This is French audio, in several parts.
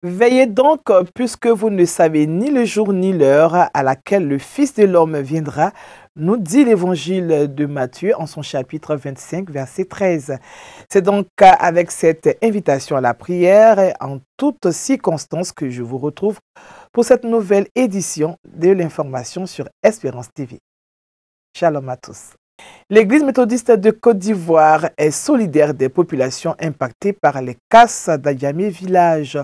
Veillez donc, puisque vous ne savez ni le jour ni l'heure à laquelle le Fils de l'homme viendra, nous dit l'évangile de Matthieu en son chapitre 25, verset 13. C'est donc avec cette invitation à la prière et en toutes circonstances que je vous retrouve pour cette nouvelle édition de l'information sur Espérance TV. Shalom à tous. L'Église méthodiste de Côte d'Ivoire est solidaire des populations impactées par les casses d'Ayamé village.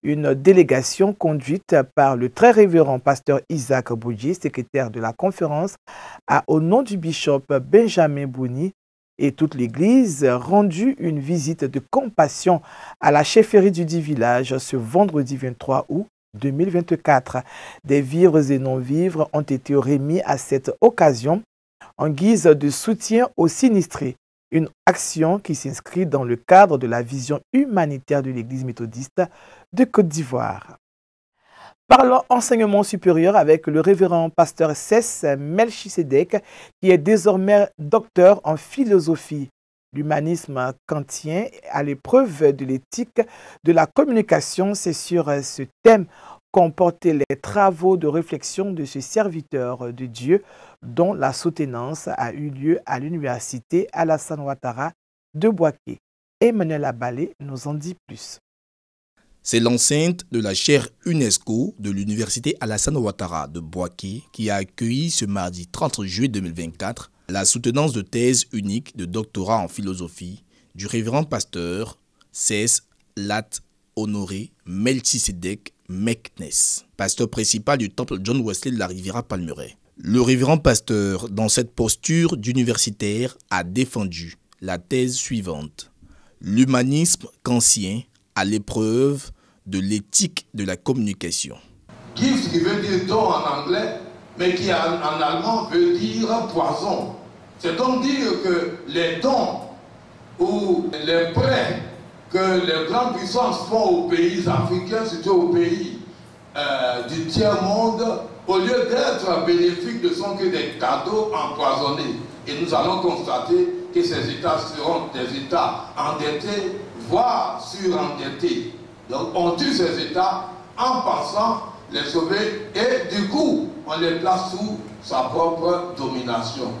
Une délégation conduite par le très révérend pasteur Isaac Boudji, secrétaire de la conférence, a, au nom du bishop Benjamin Bouni et toute l'Église, rendu une visite de compassion à la chefferie du dit village ce vendredi 23 août 2024. Des vivres et non-vivres ont été remis à cette occasion en guise de soutien aux sinistrés, une action qui s'inscrit dans le cadre de la vision humanitaire de l'Église méthodiste de Côte d'Ivoire. Parlons enseignement supérieur avec le révérend pasteur Cès Melchisedek, qui est désormais docteur en philosophie. L'humanisme kantien à l'épreuve de l'éthique de la communication, c'est sur ce thème qu'ont porté les travaux de réflexion de ce serviteur de Dieu dont la soutenance a eu lieu à l'université Alassane Ouattara de Bouaké. Emmanuel Abalé nous en dit plus. C'est l'enceinte de la chaire UNESCO de l'université Alassane Ouattara de Bouaké qui a accueilli ce mardi 30 juillet 2024 la soutenance de thèse unique de doctorat en philosophie du révérend pasteur Cès Lat Honoré Melchisedek Meknes, pasteur principal du temple John Wesley de la Riviera Palmeraie. Le révérend pasteur, dans cette posture d'universitaire, a défendu la thèse suivante: l'humanisme kantien à l'épreuve de l'éthique de la communication. Gift qui veut dire don en anglais, mais qui en allemand veut dire poison. C'est donc dire que les dons ou les prêts que les grandes puissances font aux pays africains, surtout aux pays du tiers-monde, au lieu d'être bénéfiques, ne sont que des cadeaux empoisonnés. Et nous allons constater que ces États seront des États endettés, voire surendettés. Donc on tue ces États en pensant les sauver et du coup on les place sous sa propre domination.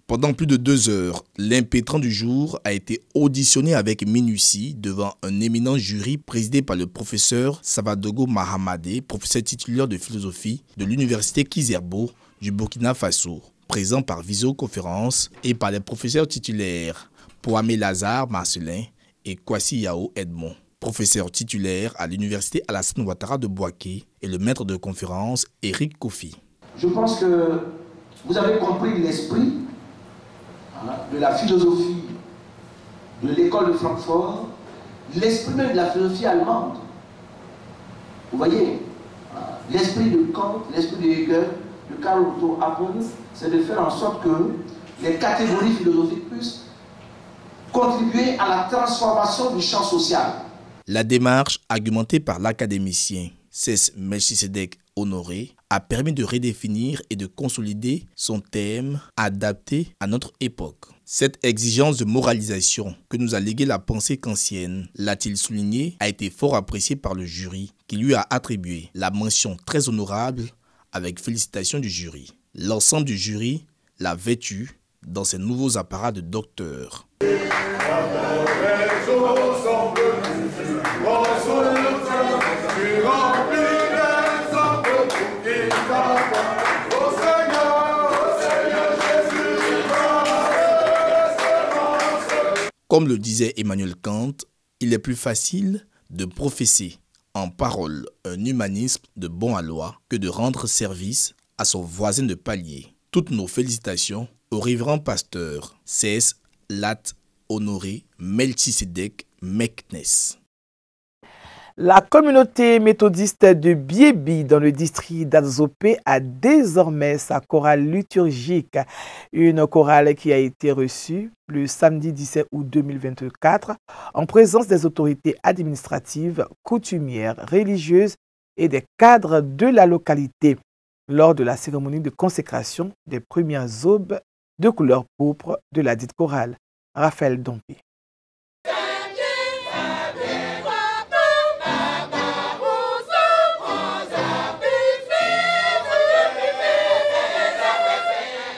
Pendant plus de 2 heures, l'impétrant du jour a été auditionné avec minutie devant un éminent jury présidé par le professeur Savadogo Mahamadé, professeur titulaire de philosophie de l'université Kizerbo du Burkina Faso, présent par visioconférence, et par les professeurs titulaires Poamé Lazare Marcelin et Kwasi Yao Edmond, professeur titulaire à l'université Alassane Ouattara de Bouaké, et le maître de conférence Eric Kofi. Je pense que vous avez compris l'esprit de la philosophie de l'école de Francfort, l'esprit même de la philosophie allemande. Vous voyez, l'esprit de Kant, l'esprit de Hegel, de Karl Otto Apel, c'est de faire en sorte que les catégories philosophiques puissent contribuer à la transformation du champ social. La démarche argumentée par l'académicien Cès Melchisedek Honoré a permis de redéfinir et de consolider son thème adapté à notre époque. Cette exigence de moralisation que nous a légué la pensée kantienne, l'a-t-il souligné, a été fort appréciée par le jury qui lui a attribué la mention très honorable avec félicitations du jury. L'ensemble du jury l'a vêtu dans ses nouveaux apparats de docteur. Comme le disait Emmanuel Kant, il est plus facile de professer en parole un humanisme de bon aloi que de rendre service à son voisin de palier. Toutes nos félicitations au révérend pasteur Cès Lat Honoré Melchisedek Meknes. La communauté méthodiste de Biébi dans le district d'Adzopé a désormais sa chorale liturgique. Une chorale qui a été reçue le samedi 17 août 2024 en présence des autorités administratives, coutumières, religieuses et des cadres de la localité lors de la cérémonie de consécration des premières aubes de couleur pourpre de la dite chorale. Raphaël Dompé.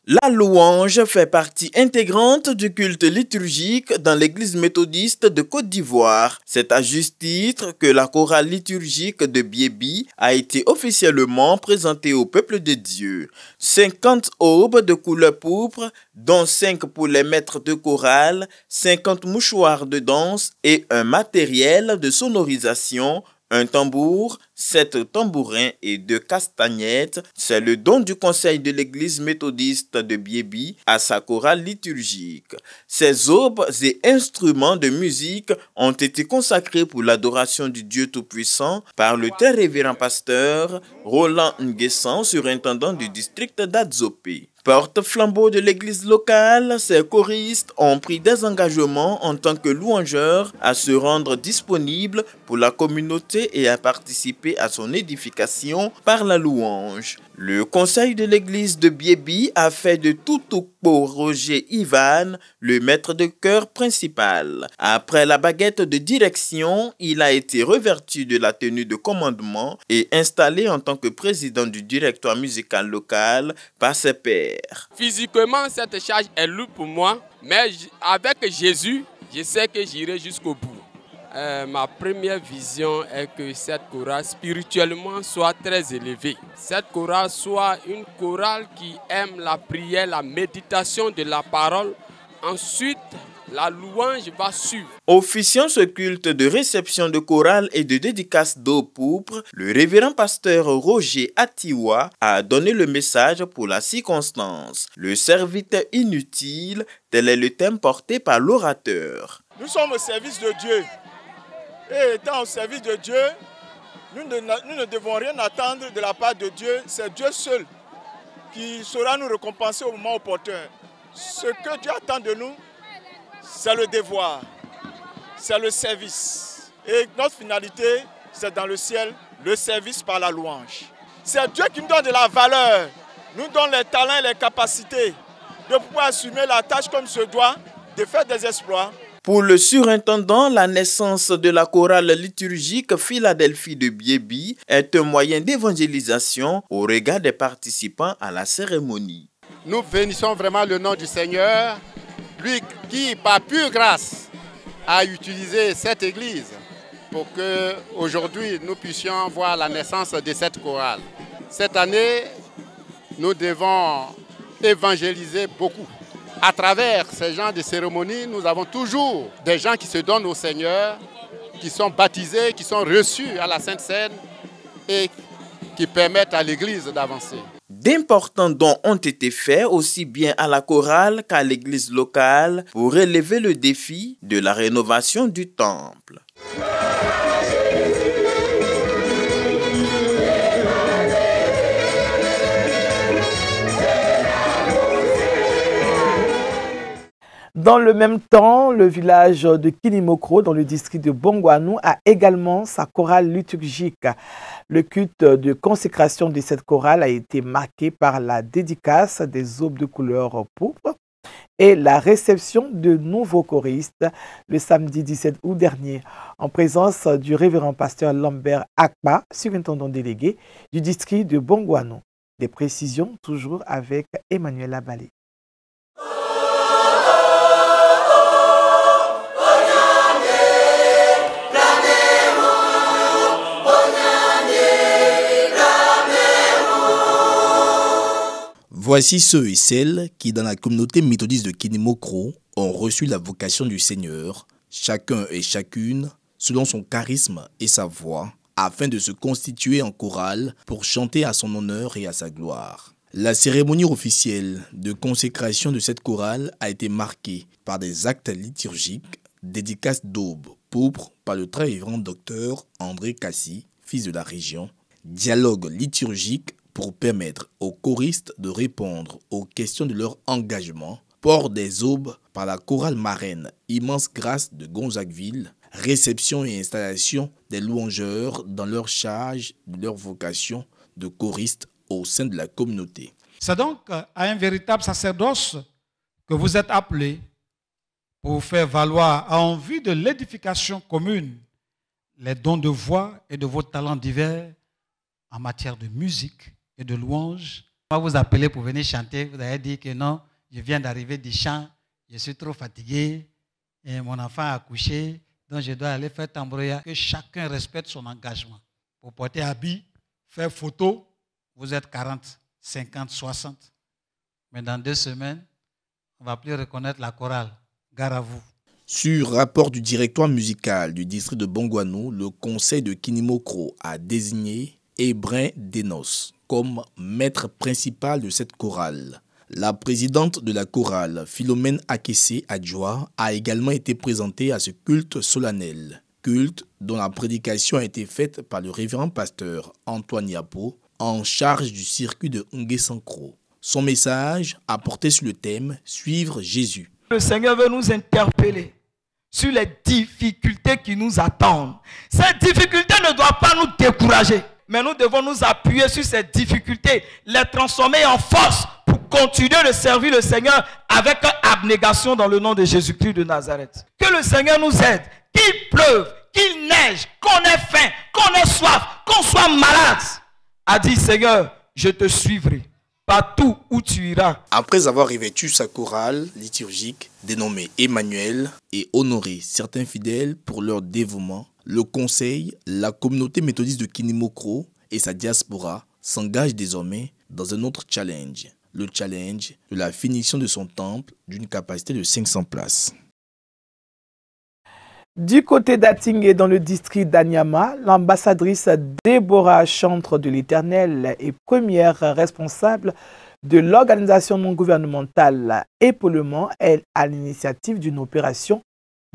La louange fait partie intégrante du culte liturgique dans l'église méthodiste de Côte d'Ivoire. C'est à juste titre que la chorale liturgique de Biébi a été officiellement présentée au peuple de Dieu. 50 aubes de couleur pourpre, dont 5 pour les maîtres de chorale, 50 mouchoirs de danse et un matériel de sonorisation, un tambour, 7 tambourins et 2 castagnettes, c'est le don du conseil de l'église méthodiste de Biébi à sa chorale liturgique. Ces aubes et instruments de musique ont été consacrés pour l'adoration du Dieu Tout-Puissant par le très révérend pasteur Roland Nguessan, surintendant du district d'Adzopé. Porte-flambeau de l'église locale, ces choristes ont pris des engagements en tant que louangeurs à se rendre disponibles pour la communauté et à participer à son édification par la louange. Le conseil de l'église de Biébi a fait de tout pour Roger Ivan le maître de chœur principal. Après la baguette de direction, il a été revêtu de la tenue de commandement et installé en tant que président du directoire musical local par ses pairs. Physiquement, cette charge est lourde pour moi, mais avec Jésus, je sais que j'irai jusqu'au bout. Ma première vision est que cette chorale spirituellement soit très élevée. Cette chorale soit une chorale qui aime la prière, la méditation de la parole. Ensuite, la louange va suivre. Officiant ce culte de réception de chorale et de dédicace d'eau pourpre, le révérend pasteur Roger Atiwa a donné le message pour la circonstance. Le serviteur inutile, tel est le thème porté par l'orateur. Nous sommes au service de Dieu. Et étant au service de Dieu, nous ne devons rien attendre de la part de Dieu. C'est Dieu seul qui saura nous récompenser au moment opportun. Ce que Dieu attend de nous, c'est le devoir, c'est le service. Et notre finalité, c'est dans le ciel, le service par la louange. C'est Dieu qui nous donne de la valeur, nous donne les talents et les capacités de pouvoir assumer la tâche comme se doit, de faire des exploits. Pour le surintendant, la naissance de la chorale liturgique Philadelphie de Biébi est un moyen d'évangélisation au regard des participants à la cérémonie. Nous bénissons vraiment le nom du Seigneur, lui qui, par pure grâce, a utilisé cette église pour que aujourd'hui nous puissions voir la naissance de cette chorale. Cette année, nous devons évangéliser beaucoup. À travers ces genres de cérémonies, nous avons toujours des gens qui se donnent au Seigneur, qui sont baptisés, qui sont reçus à la Sainte Seine et qui permettent à l'Église d'avancer. D'importants dons ont été faits aussi bien à la chorale qu'à l'église locale pour relever le défi de la rénovation du temple. Dans le même temps, le village de Kinimokro, dans le district de Bongwanou, a également sa chorale liturgique. Le culte de consécration de cette chorale a été marqué par la dédicace des aubes de couleur pourpre et la réception de nouveaux choristes le samedi 17 août dernier, en présence du révérend pasteur Lambert Akpa, surintendant délégué du district de Bongwanou. Des précisions toujours avec Emmanuel Abalé. Voici ceux et celles qui, dans la communauté méthodiste de Kinimokro, ont reçu la vocation du Seigneur, chacun et chacune, selon son charisme et sa voix, afin de se constituer en chorale pour chanter à son honneur et à sa gloire. La cérémonie officielle de consécration de cette chorale a été marquée par des actes liturgiques, dédicaces d'aube pourpre par le très révérend docteur André Cassi, fils de la région, dialogue liturgique pour permettre aux choristes de répondre aux questions de leur engagement, port des aubes par la chorale marraine Immense Grâce de Gonzagueville, réception et installation des louangeurs dans leur charge de leur vocation de choristes au sein de la communauté. C'est donc à un véritable sacerdoce que vous êtes appelés pour faire valoir en vue de l'édification commune les dons de voix et de vos talents divers en matière de musique et de louange. On va vous appeler pour venir chanter. Vous allez dire que non, je viens d'arriver du champ, je suis trop fatigué, et mon enfant a accouché, donc je dois aller faire tambouria. Que chacun respecte son engagement. Pour porter habit, faire photo, vous êtes 40, 50, 60. Mais dans 2 semaines, on ne va plus reconnaître la chorale. Gare à vous. Sur rapport du directoire musical du district de Bongouanou, le conseil de Kinimokro a désigné Ebrin Denos comme maître principal de cette chorale. La présidente de la chorale, Philomène Akessé Adjoa, a également été présentée à ce culte solennel. Culte dont la prédication a été faite par le révérend pasteur Antoine Yapo, en charge du circuit de Ngué-Sankro. Son message a porté sur le thème « Suivre Jésus ». Le Seigneur veut nous interpeller sur les difficultés qui nous attendent. Ces difficultés ne doivent pas nous décourager, mais nous devons nous appuyer sur ces difficultés, les transformer en force pour continuer de servir le Seigneur avec abnégation dans le nom de Jésus-Christ de Nazareth. Que le Seigneur nous aide, qu'il pleuve, qu'il neige, qu'on ait faim, qu'on ait soif, qu'on soit malade. A dit Seigneur, je te suivrai partout où tu iras. Après avoir revêtu sa chorale liturgique dénommée Emmanuel et honoré certains fidèles pour leur dévouement, le conseil, la communauté méthodiste de Kinimokro et sa diaspora s'engagent désormais dans un autre challenge. Le challenge de la finition de son temple d'une capacité de 500 places. Du côté d'Atingé, dans le district d'Anyama, l'ambassadrice Déborah Chantre de l'Éternel est première responsable de l'organisation non gouvernementale Épaulement, elle à l'initiative d'une opération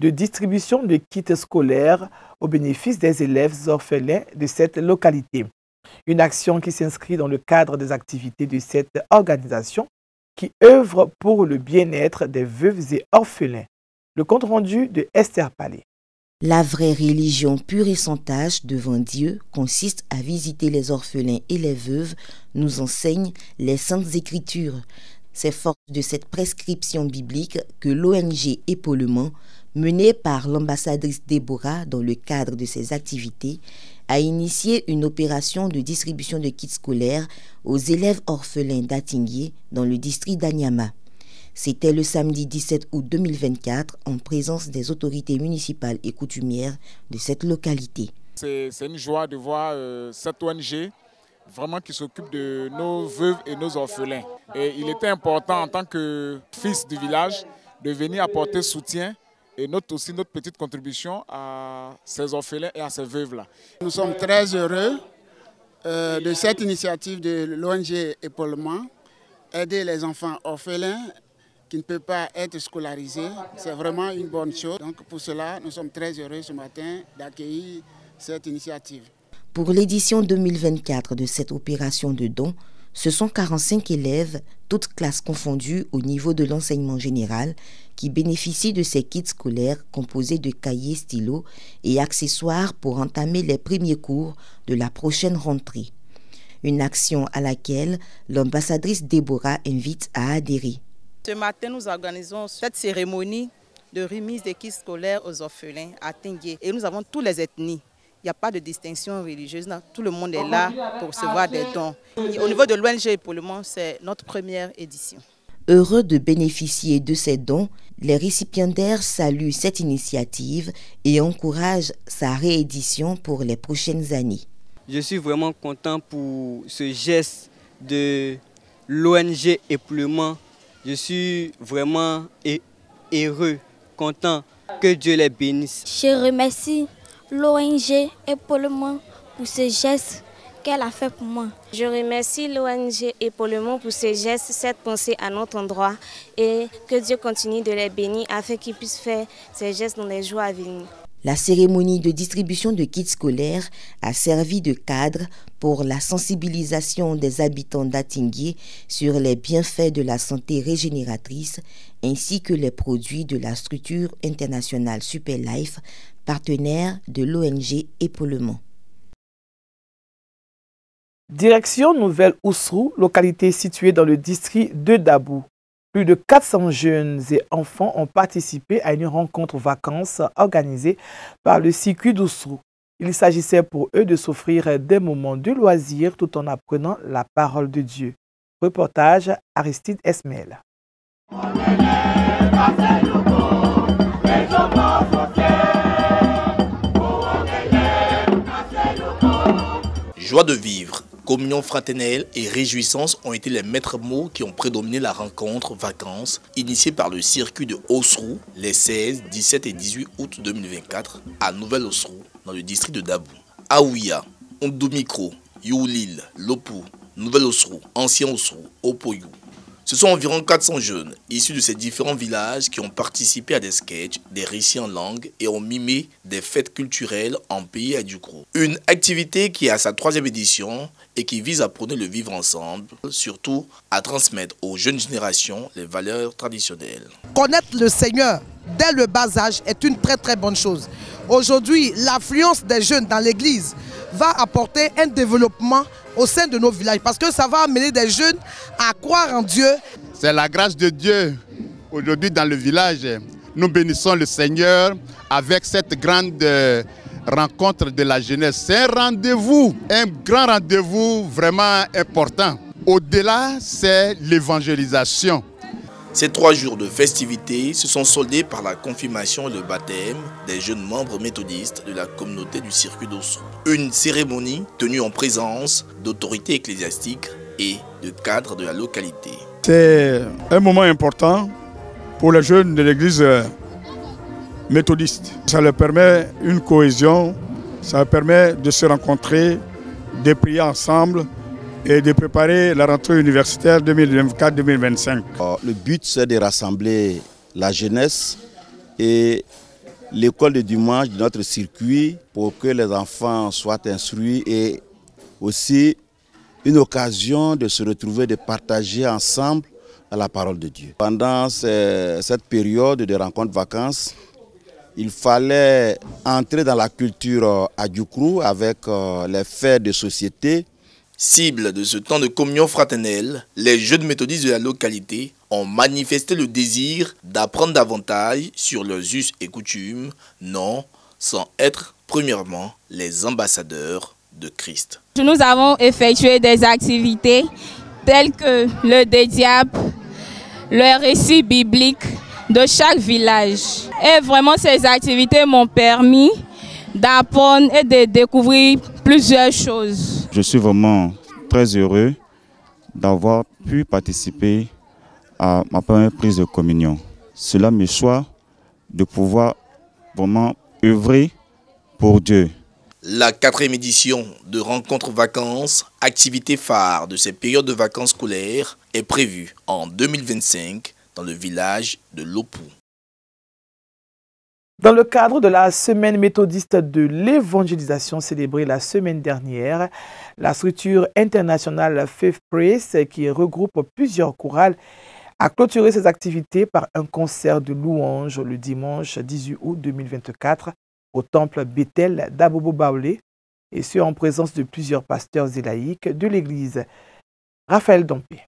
de distribution de kits scolaires au bénéfice des élèves orphelins de cette localité. Une action qui s'inscrit dans le cadre des activités de cette organisation qui œuvre pour le bien-être des veuves et orphelins. Le compte rendu de Esther Palais. La vraie religion pure et sans tache devant Dieu consiste à visiter les orphelins et les veuves, nous enseignent les Saintes Écritures. C'est fort de cette prescription biblique que l'ONG Épaulement, menée par l'ambassadrice Déborah dans le cadre de ses activités, a initié une opération de distribution de kits scolaires aux élèves orphelins d'Atingé dans le district d'Anyama. C'était le samedi 17 août 2024 en présence des autorités municipales et coutumières de cette localité. C'est une joie de voir cette ONG vraiment qui s'occupe de nos veuves et nos orphelins. Et il était important en tant que fils du village de venir apporter soutien et notre petite contribution à ces orphelins et à ces veuves-là. Nous sommes très heureux de cette initiative de l'ONG Épaulement, aider les enfants orphelins qui ne peut pas être scolarisé, c'est vraiment une bonne chose. Donc pour cela, nous sommes très heureux ce matin d'accueillir cette initiative. Pour l'édition 2024 de cette opération de don, ce sont 45 élèves, toutes classes confondues au niveau de l'enseignement général, qui bénéficient de ces kits scolaires composés de cahiers, stylos et accessoires pour entamer les premiers cours de la prochaine rentrée. Une action à laquelle l'ambassadrice Déborah invite à adhérer. Ce matin, nous organisons cette cérémonie de remise des kits scolaires aux orphelins à Tingué. Et nous avons toutes les ethnies. Il n'y a pas de distinction religieuse. Tout le monde est là pour recevoir des dons. Et au niveau de l'ONG Épaulement, c'est notre première édition. Heureux de bénéficier de ces dons, les récipiendaires saluent cette initiative et encouragent sa réédition pour les prochaines années. Je suis vraiment content pour ce geste de l'ONG Épaulement. Je suis vraiment heureux, content, que Dieu les bénisse. Je remercie l'ONG Épaulement pour ce geste qu'elle a fait pour moi. Je remercie l'ONG Épaulement pour ce geste, cette pensée à notre endroit et que Dieu continue de les bénir afin qu'ils puissent faire ces gestes dans les jours à venir. La cérémonie de distribution de kits scolaires a servi de cadre pour la sensibilisation des habitants d'Atingé sur les bienfaits de la santé régénératrice ainsi que les produits de la structure internationale Superlife, partenaire de l'ONG Épaulement. Direction Nouvelle-Oussrou, localité située dans le district de Dabou. Plus de 400 jeunes et enfants ont participé à une rencontre vacances organisée par le circuit d'Oussrou. Il s'agissait pour eux de s'offrir des moments de loisirs tout en apprenant la parole de Dieu. Reportage Aristide Esmel. Joie de vivre, communion fraternelle et réjouissance ont été les maîtres mots qui ont prédominé la rencontre vacances initiée par le circuit de Osrou les 16, 17 et 18 août 2024 à Nouvelle-Osrou dans le district de Dabou. Aouya, Ondoumikro, Youlil, Lopou, Nouvelle-Osrou, Ancien Osrou, Opoyou. Ce sont environ 400 jeunes issus de ces différents villages qui ont participé à des sketchs, des récits en langue et ont mimé des fêtes culturelles en pays Adjoukrou. Une activité qui est à sa 3e édition et qui vise à prôner le vivre ensemble, surtout à transmettre aux jeunes générations les valeurs traditionnelles. Connaître le Seigneur dès le bas âge est une très bonne chose. Aujourd'hui, l'affluence des jeunes dans l'église va apporter un développement au sein de nos villages parce que ça va amener des jeunes à croire en Dieu. C'est la grâce de Dieu. Aujourd'hui dans le village, nous bénissons le Seigneur avec cette grande rencontre de la jeunesse. C'est un rendez-vous, un grand rendez-vous vraiment important. Au-delà, c'est l'évangélisation. Ces 3 jours de festivités se sont soldés par la confirmation et le baptême des jeunes membres méthodistes de la communauté du circuit d'Osrou. Une cérémonie tenue en présence d'autorités ecclésiastiques et de cadres de la localité. C'est un moment important pour les jeunes de l'église méthodiste. Ça leur permet une cohésion, ça leur permet de se rencontrer, de prier ensemble et de préparer la rentrée universitaire 2024-2025. Le but, c'est de rassembler la jeunesse et l'école de dimanche de notre circuit pour que les enfants soient instruits et aussi une occasion de se retrouver, de partager ensemble la parole de Dieu. Pendant cette période de rencontres vacances, il fallait entrer dans la culture Adjoukrou avec les faits de société. Cible de ce temps de communion fraternelle, les jeunes méthodistes de la localité ont manifesté le désir d'apprendre davantage sur leurs us et coutumes, non sans être premièrement les ambassadeurs de Christ. Nous avons effectué des activités telles que le dédiable, le récit biblique de chaque village. Et vraiment ces activités m'ont permis d'apprendre et de découvrir plusieurs choses. Je suis vraiment très heureux d'avoir pu participer à ma première prise de communion. Cela me choisit de pouvoir vraiment œuvrer pour Dieu. La 4e édition de Rencontres Vacances, activité phare de ces périodes de vacances scolaires, est prévue en 2025 dans le village de Lopou. Dans le cadre de la semaine méthodiste de l'évangélisation célébrée la semaine dernière, la structure internationale Faith Praise, qui regroupe plusieurs chorales, a clôturé ses activités par un concert de louanges le dimanche 18 août 2024 au temple Bethel d'Abobo Baoulé, et ce en présence de plusieurs pasteurs et laïcs de l'église. Raphaël Dompé.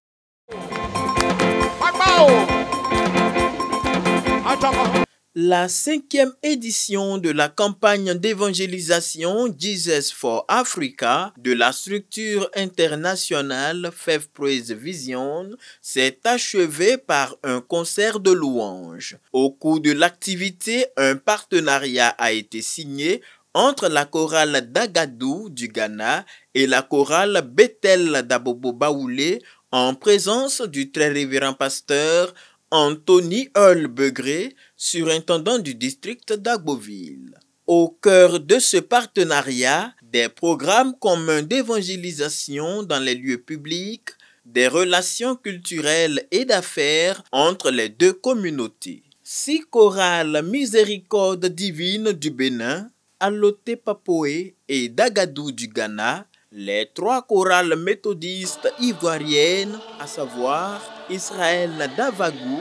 La 5e édition de la campagne d'évangélisation Jesus for Africa de la structure internationale Faith Praise Vision s'est achevée par un concert de louanges. Au cours de l'activité, un partenariat a été signé entre la chorale d'Agadou du Ghana et la chorale Bethel d'Abobo Baoulé en présence du très révérend pasteur Anthony Earl Begré, surintendant du district d'Agboville. Au cœur de ce partenariat, des programmes communs d'évangélisation dans les lieux publics, des relations culturelles et d'affaires entre les deux communautés. 6 chorales Miséricorde divine du Bénin, Aloté Papoé et d'Agadou du Ghana, les 3 chorales méthodistes ivoiriennes, à savoir Israël d'Avagou,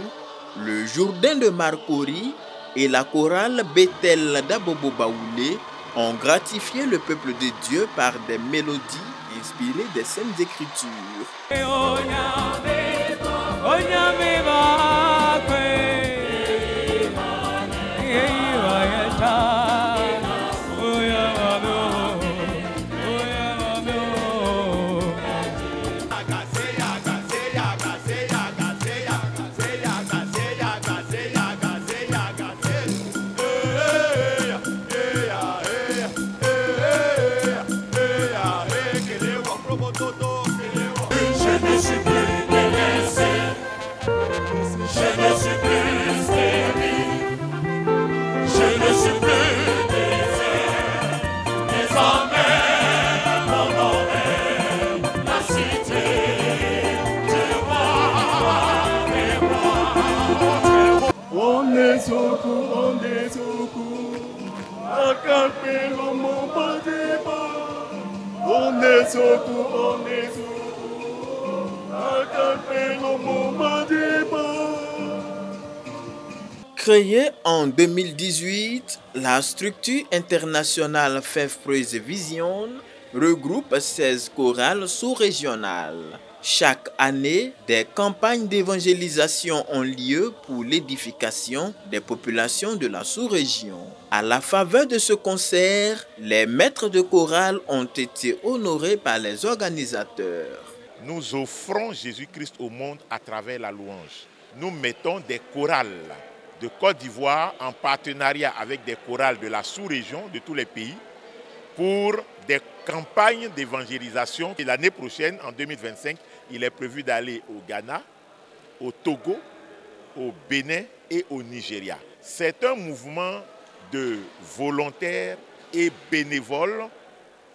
le Jourdain de Marcory et la chorale Bethel d'Abobo Baoulé, ont gratifié le peuple de Dieu par des mélodies inspirées des Saintes Écritures. Je ne suis plus stérile, je ne suis plus désert, désormais mon nom est la cité du roi des rois. On est secours, à Capello, mon Badiba. On est secours, à Capello, mon Badiba. Créée en 2018, la structure internationale FEF Praise Vision regroupe 16 chorales sous-régionales. Chaque année, des campagnes d'évangélisation ont lieu pour l'édification des populations de la sous-région. À la faveur de ce concert, les maîtres de chorale ont été honorés par les organisateurs. Nous offrons Jésus-Christ au monde à travers la louange. Nous mettons des chorales de Côte d'Ivoire en partenariat avec des chorales de la sous-région, de tous les pays, pour des campagnes d'évangélisation. Et l'année prochaine, en 2025, il est prévu d'aller au Ghana, au Togo, au Bénin et au Nigeria. C'est un mouvement de volontaires et bénévoles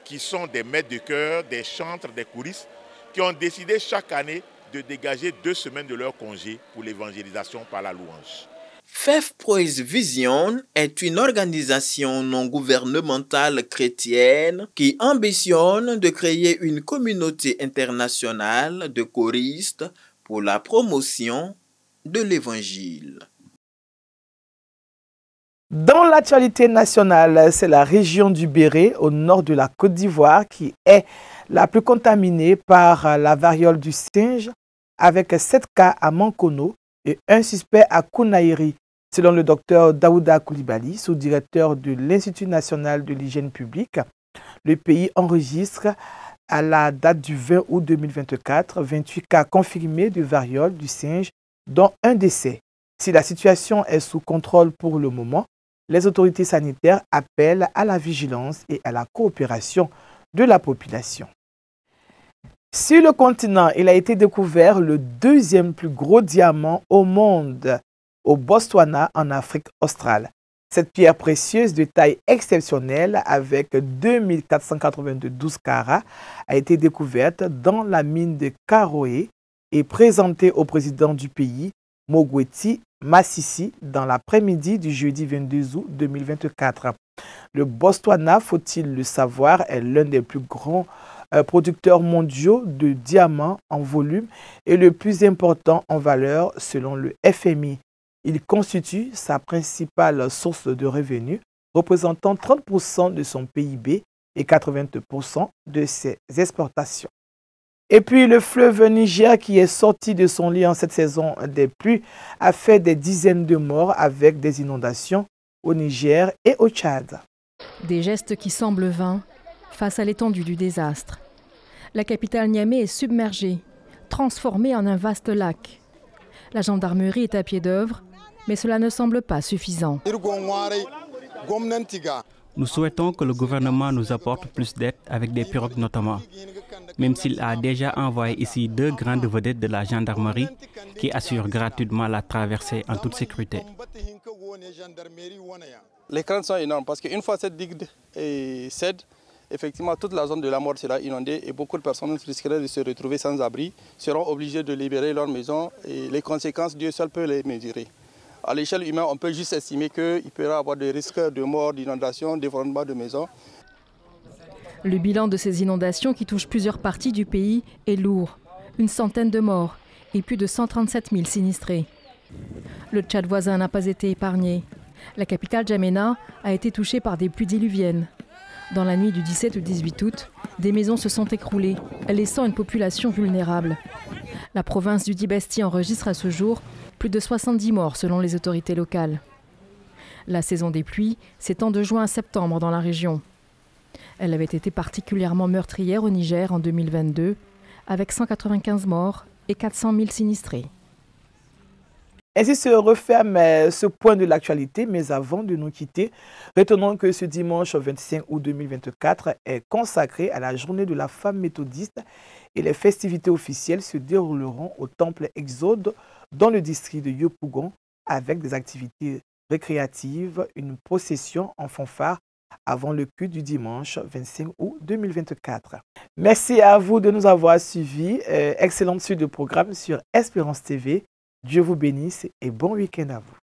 qui sont des maîtres de chœur, des chantres, des choristes, qui ont décidé chaque année de dégager 2 semaines de leur congé pour l'évangélisation par la louange. FEF Praise Vision est une organisation non gouvernementale chrétienne qui ambitionne de créer une communauté internationale de choristes pour la promotion de l'Évangile. Dans l'actualité nationale, c'est la région du Béret, au nord de la Côte d'Ivoire, qui est la plus contaminée par la variole du singe, avec 7 cas à Mankono et un suspect à Kounaïri. Selon le docteur Daouda Koulibaly, sous-directeur de l'Institut national de l'hygiène publique, le pays enregistre à la date du 20 août 2024 28 cas confirmés de variole du singe, dont un décès. Si la situation est sous contrôle pour le moment, les autorités sanitaires appellent à la vigilance et à la coopération de la population. Sur le continent, il a été découvert le 2e plus gros diamant au monde, au Botswana, en Afrique australe. Cette pierre précieuse de taille exceptionnelle, avec 2492 carats, a été découverte dans la mine de Karoé et présentée au président du pays, Mogweti Masisi, dans l'après-midi du jeudi 22 août 2024. Le Botswana, faut-il le savoir, est l'un des plus grands producteurs mondiaux de diamants en volume et le plus important en valeur selon le FMI. Il constitue sa principale source de revenus, représentant 30% de son PIB et 80% de ses exportations. Et puis le fleuve Niger, qui est sorti de son lit en cette saison des pluies, a fait des dizaines de morts avec des inondations au Niger et au Tchad. Des gestes qui semblent vains face à l'étendue du désastre. La capitale Niamey est submergée, transformée en un vaste lac. La gendarmerie est à pied d'œuvre, mais cela ne semble pas suffisant. Nous souhaitons que le gouvernement nous apporte plus d'aide avec des pirogues notamment, même s'il a déjà envoyé ici 2 grandes vedettes de la gendarmerie qui assurent gratuitement la traversée en toute sécurité. Les craintes sont énormes parce qu'une fois cette digue cède, effectivement toute la zone de la mort sera inondée et beaucoup de personnes risqueraient de se retrouver sans abri, seront obligées de libérer leur maison et les conséquences, Dieu seul peut les mesurer. À l'échelle humaine, on peut juste estimer qu'il peut y avoir des risques de mort, d'inondation, d'effondrement de maisons. Le bilan de ces inondations qui touchent plusieurs parties du pays est lourd. Une centaine de morts et plus de 137 000 sinistrés. Le Tchad voisin n'a pas été épargné. La capitale Djamena a été touchée par des pluies diluviennes. Dans la nuit du 17 au 18 août, des maisons se sont écroulées, laissant une population vulnérable. La province du Dibesti enregistre à ce jour plus de 70 morts selon les autorités locales. La saison des pluies s'étend de juin à septembre dans la région. Elle avait été particulièrement meurtrière au Niger en 2022, avec 195 morts et 400 000 sinistrés. Ainsi se referme ce point de l'actualité, mais avant de nous quitter, retenons que ce dimanche 25 août 2024 est consacré à la journée de la femme méthodiste et les festivités officielles se dérouleront au temple Exode dans le district de Yopougon avec des activités récréatives, une procession en fanfare avant le culte du dimanche 25 août 2024. Merci à vous de nous avoir suivis. Excellente suite de programme sur Espérance TV. Dieu vous bénisse et bon week-end à vous.